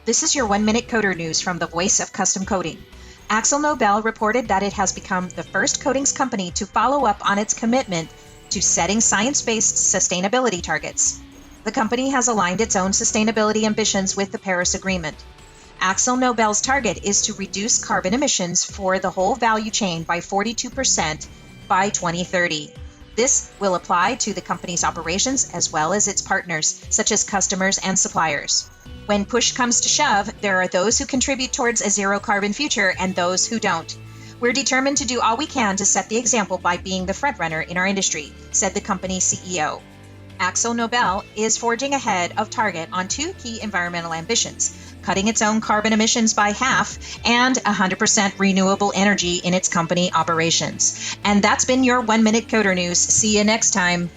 This is your 1-minute coder news from the Voice of Custom Coding. AkzoNobel reported that it has become the first coatings company to follow up on its commitment to setting science-based sustainability targets. The company has aligned its own sustainability ambitions with the Paris Agreement. AkzoNobel's target is to reduce carbon emissions for the whole value chain by 42% by 2030. This will apply to the company's operations as well as its partners, such as customers and suppliers. When push comes to shove, there are those who contribute towards a zero carbon future and those who don't. We're determined to do all we can to set the example by being the frontrunner in our industry, said the company's CEO. AkzoNobel is forging ahead of target on two key environmental ambitions: cutting its own carbon emissions by half and 100% renewable energy in its company operations. And that's been your 1-minute coder news. See you next time.